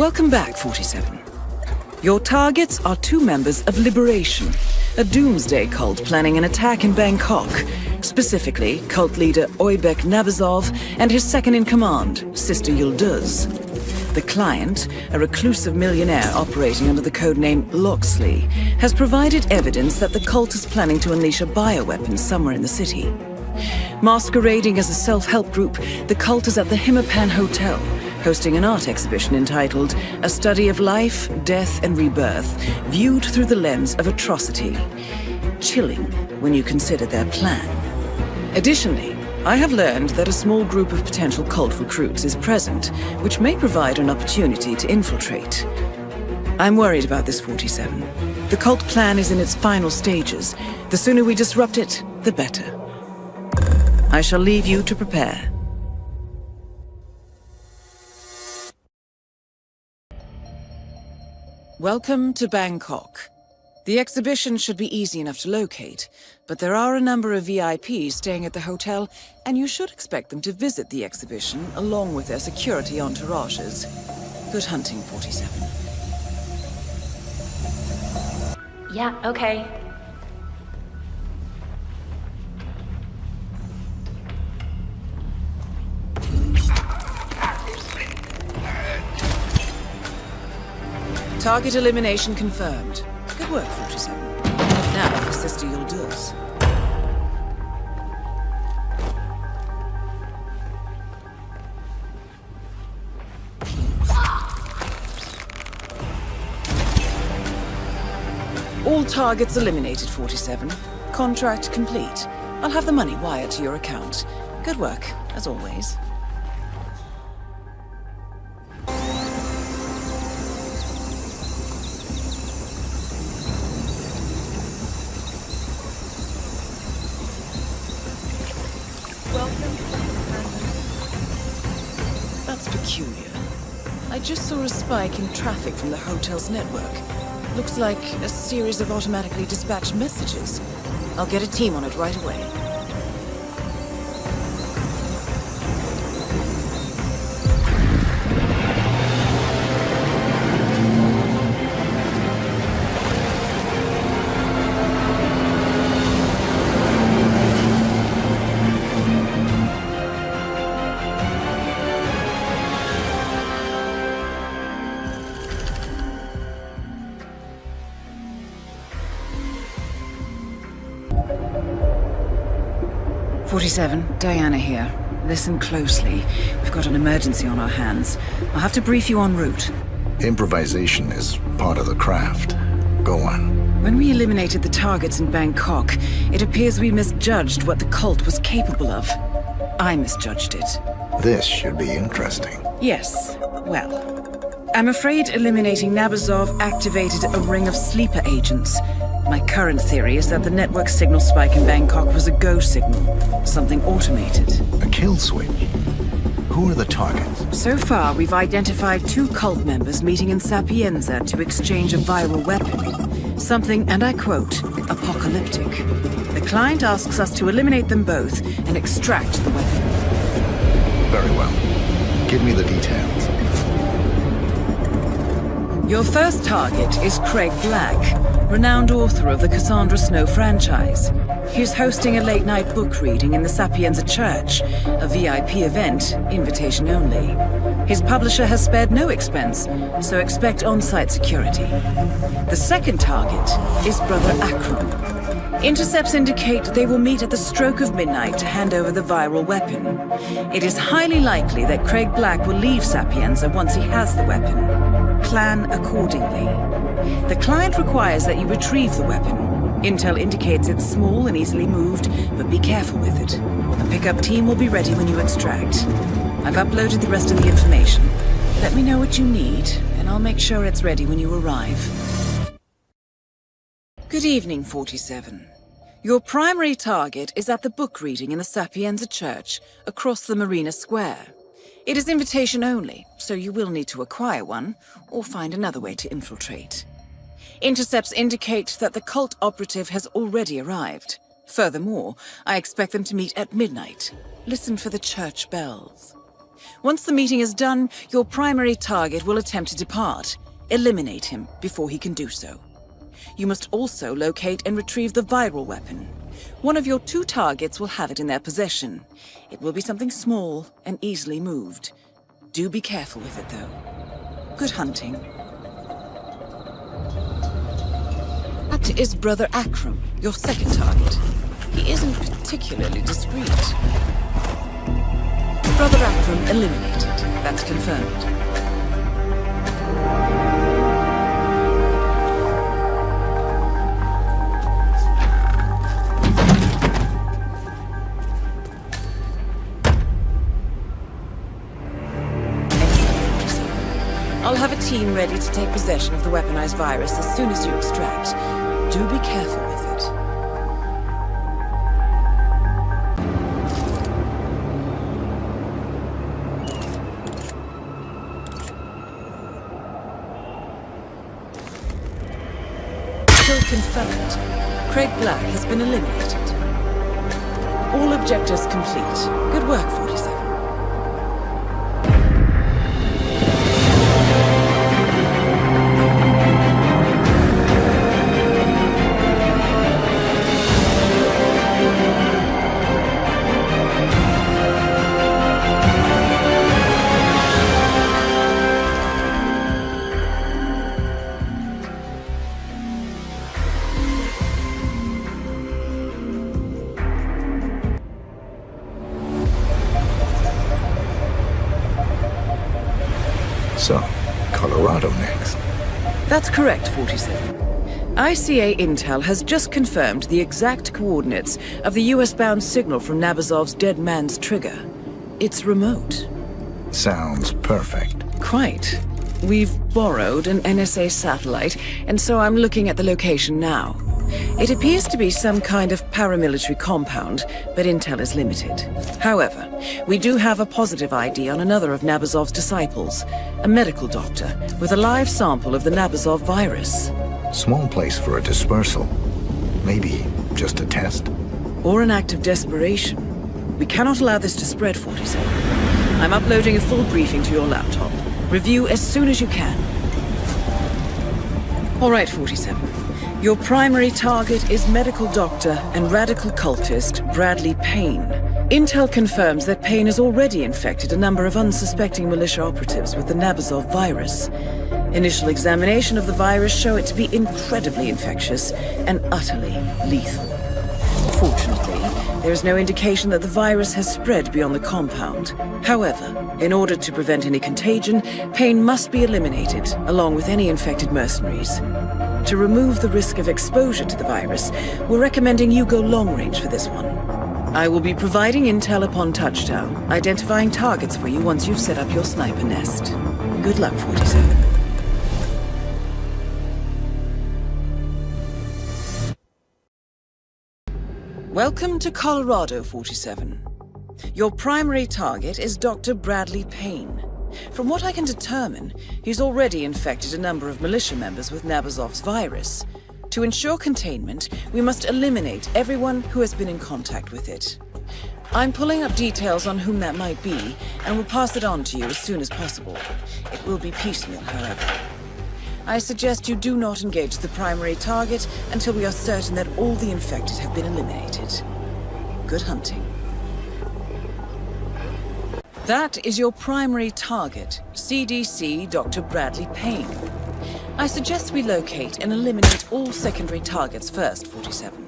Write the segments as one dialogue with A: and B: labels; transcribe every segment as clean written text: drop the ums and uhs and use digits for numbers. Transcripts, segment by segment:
A: Welcome back, 47. Your targets are two members of Liberation, a doomsday cult planning an attack in Bangkok. Specifically, cult leader Oybek Nabazov and his second-in-command, Sister Yıldız. The client, a reclusive millionaire operating under the codename Loxley, has provided evidence that the cult is planning to unleash a bioweapon somewhere in the city. Masquerading as a self-help group, the cult is at the Hitman Hotel, hosting an art exhibition entitled A Study of Life, Death and Rebirth, viewed through the lens of atrocity. Chilling when you consider their plan. Additionally, I have learned that a small group of potential cult recruits is present, which may provide an opportunity to infiltrate. I'm worried about this, 47. The cult plan is in its final stages. The sooner we disrupt it, the better. I shall leave you to prepare. Welcome to Bangkok. The exhibition should be easy enough to locate, but there are a number of VIPs staying at the hotel, and you should expect them to visit the exhibition along with their security entourages. Good hunting, 47.
B: Yeah, okay.
A: Target elimination confirmed. Good work, 47. Now for Sister Yıldız. All targets eliminated, 47. Contract complete. I'll have the money wired to your account. Good work, as always. That's peculiar. I just saw a spike in traffic from the hotel's network. Looks like a series of automatically dispatched messages. I'll get a team on it right away. Diana here. Listen closely. We've got an emergency on our hands. I'll have to brief you en route.
C: Improvisation is part of the craft. Go on.
A: When we eliminated the targets in Bangkok, it appears we misjudged what the cult was capable of. I misjudged it.
C: This should be interesting.
A: Yes. Well, I'm afraid eliminating Nabazov activated a ring of sleeper agents. My current theory is that the network signal spike in Bangkok was a go signal, something automated.
C: A kill switch? Who are the targets?
A: So far, we've identified two cult members meeting in Sapienza to exchange a viral weapon. Something, and I quote, apocalyptic. The client asks us to eliminate them both and extract the weapon.
C: Very well. Give me the details.
A: Your first target is Craig Black, renowned author of the Cassandra Snow franchise. He's hosting a late-night book reading in the Sapienza Church, a VIP event, invitation only. His publisher has spared no expense, so expect on-site security. The second target is Brother Akram. Intercepts indicate they will meet at the stroke of midnight to hand over the viral weapon. It is highly likely that Craig Black will leave Sapienza once he has the weapon. Plan accordingly. The client requires that you retrieve the weapon. Intel indicates it's small and easily moved, but be careful with it. The pickup team will be ready when you extract. I've uploaded the rest of the information. Let me know what you need, and I'll make sure it's ready when you arrive. Good evening, 47. Your primary target is at the book reading in the Sapienza Church, across the Marina Square. It is invitation only, so you will need to acquire one, or find another way to infiltrate. Intercepts indicate that the cult operative has already arrived. Furthermore, I expect them to meet at midnight. Listen for the church bells. Once the meeting is done, your primary target will attempt to depart. Eliminate him before he can do so. You must also locate and retrieve the viral weapon. One of your two targets will have it in their possession. It will be something small and easily moved. Do be careful with it, though. Good hunting. That is Brother Akram, your second target. He isn't particularly discreet. Brother Akram eliminated. That's confirmed. I'll have a team ready to take possession of the weaponized virus as soon as you extract. Do be careful with it. Kill confirmed. Craig Black has been eliminated. All objectives complete. Good work, 47.
C: So, Colorado next.
A: That's correct, 47. ICA Intel has just confirmed the exact coordinates of the US-bound signal from Nabazov's dead man's trigger. It's remote.
C: Sounds perfect.
A: Quite. We've borrowed an NSA satellite, and so I'm looking at the location now. It appears to be some kind of paramilitary compound, but intel is limited. However, we do have a positive ID on another of Nabazov's disciples, a medical doctor with a live sample of the Nabazov virus.
C: Small place for a dispersal. Maybe just a test.
A: Or an act of desperation. We cannot allow this to spread, 47. I'm uploading a full briefing to your laptop. Review as soon as you can. All right, 47. Your primary target is medical doctor and radical cultist Bradley Payne. Intel confirms that Payne has already infected a number of unsuspecting militia operatives with the Nabazov virus. Initial examination of the virus show it to be incredibly infectious and utterly lethal. Fortunately, there is no indication that the virus has spread beyond the compound. However, in order to prevent any contagion, Payne must be eliminated, along with any infected mercenaries. To remove the risk of exposure to the virus, we're recommending you go long range for this one. I will be providing intel upon touchdown, identifying targets for you once you've set up your sniper nest. Good luck, 47. Welcome to Colorado, 47. Your primary target is Dr. Bradley Payne. From what I can determine, he's already infected a number of militia members with Nabazov's virus. To ensure containment, we must eliminate everyone who has been in contact with it. I'm pulling up details on whom that might be, and will pass it on to you as soon as possible. It will be piecemeal, however. I suggest you do not engage the primary target until we are certain that all the infected have been eliminated. Good hunting. That is your primary target, CDC Dr. Bradley Payne. I suggest we locate and eliminate all secondary targets first, 47.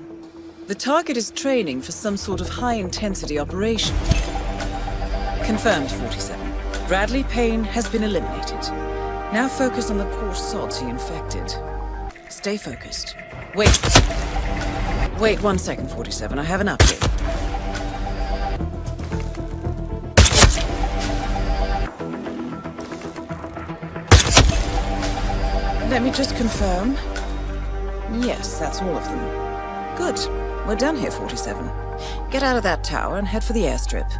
A: The target is training for some sort of high-intensity operation. Confirmed, 47. Bradley Payne has been eliminated. Now focus on the poor sods he infected. Stay focused. Wait. Wait 1 second, 47. I have an update. Let me just confirm. Yes, that's all of them. Good. We're done here, 47. Get out of that tower and head for the airstrip.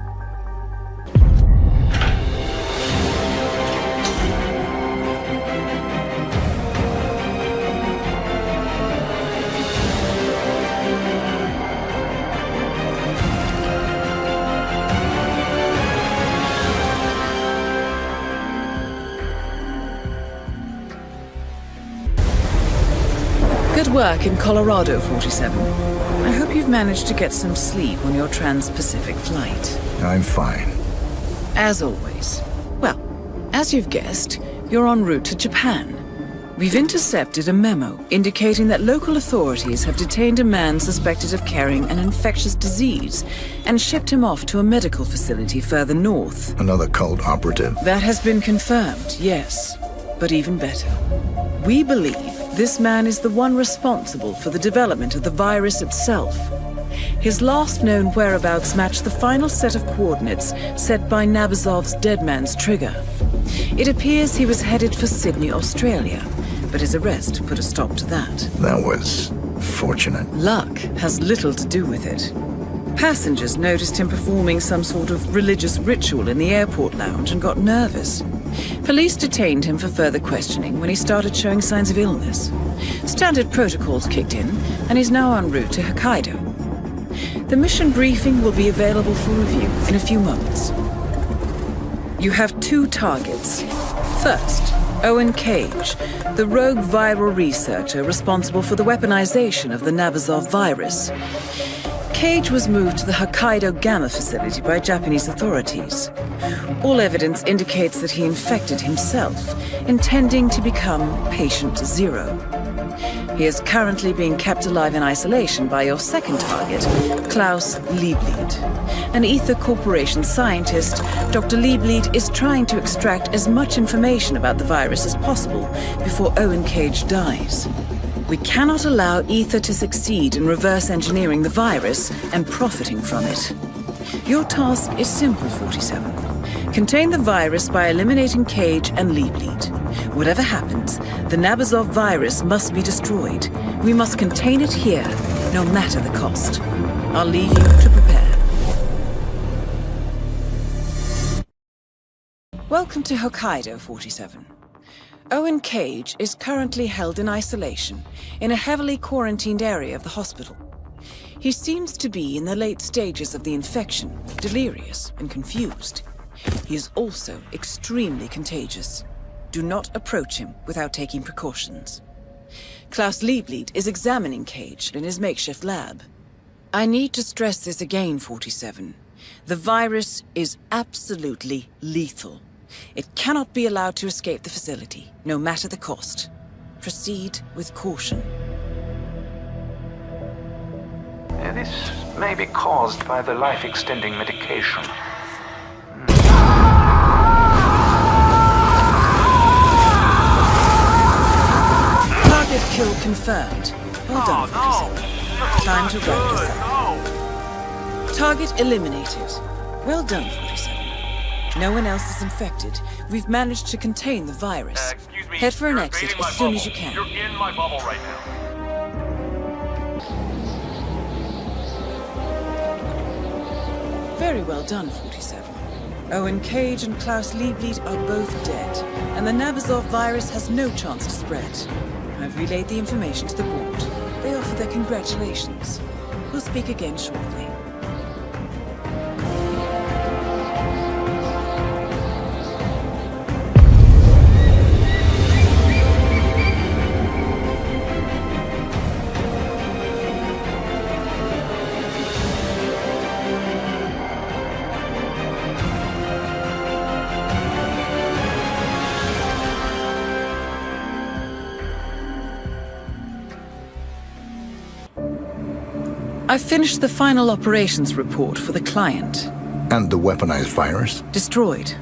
A: Good work in Colorado, 47. I hope you've managed to get some sleep on your trans-Pacific flight.
C: I'm fine.
A: As always. Well, as you've guessed, you're en route to Japan. We've intercepted a memo indicating that local authorities have detained a man suspected of carrying an infectious disease and shipped him off to a medical facility further north.
C: Another cult operative.
A: That has been confirmed, yes. But even better. We believe this man is the one responsible for the development of the virus itself. His last known whereabouts match the final set of coordinates set by Nabazov's dead man's trigger. It appears he was headed for Sydney, Australia, but his arrest put a stop to that.
C: That was fortunate.
A: Luck has little to do with it. Passengers noticed him performing some sort of religious ritual in the airport lounge and got nervous. Police detained him for further questioning when he started showing signs of illness. Standard protocols kicked in, and he's now en route to Hokkaido. The mission briefing will be available for review in a few moments. You have two targets. First, Owen Cage, the rogue viral researcher responsible for the weaponization of the Nabazov virus. Cage was moved to the Hokkaido Gamma facility by Japanese authorities. All evidence indicates that he infected himself, intending to become patient zero. He is currently being kept alive in isolation by your second target, Klaus Liebleed. An Ether Corporation scientist, Dr. Liebleed is trying to extract as much information about the virus as possible before Owen Cage dies. We cannot allow Ether to succeed in reverse engineering the virus and profiting from it. Your task is simple, 47. Contain the virus by eliminating Cage and Liebleed. Whatever happens, the Nabazov virus must be destroyed. We must contain it here, no matter the cost. I'll leave you to prepare. Welcome to Hokkaido, 47. Owen Cage is currently held in isolation in a heavily quarantined area of the hospital. He seems to be in the late stages of the infection, delirious and confused. He is also extremely contagious. Do not approach him without taking precautions. Klaus Liebleed is examining Cage in his makeshift lab. I need to stress this again, 47. The virus is absolutely lethal. It cannot be allowed to escape the facility, no matter the cost. Proceed with caution.
D: This may be caused by the life-extending medication.
A: Target kill confirmed. Well done, 47. Time to wrap this up. Target eliminated. Well done, 47. No one else is infected. We've managed to contain the virus.
E: Excuse me.
A: Head for an
E: You're
A: exit
E: invading my
A: as soon as
E: bubble.
A: you can.
E: You're in my bubble right now.
A: Very well done, 47. Owen Cage and Klaus Liebleed are both dead, and the Nabazov virus has no chance to spread. I've relayed the information to the board. They offer their congratulations. We'll speak again shortly. I've finished the final operations report for the client.
C: And the weaponized virus?
A: Destroyed.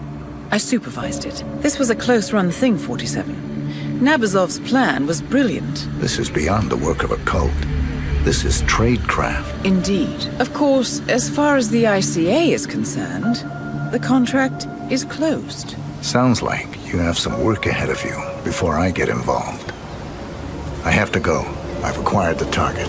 A: I supervised it. This was a close-run thing, 47. Nabazov's plan was brilliant.
C: This is beyond the work of a cult. This is tradecraft.
A: Indeed. Of course, as far as the ICA is concerned, the contract is closed.
C: Sounds like you have some work ahead of you before I get involved. I have to go. I've acquired the target.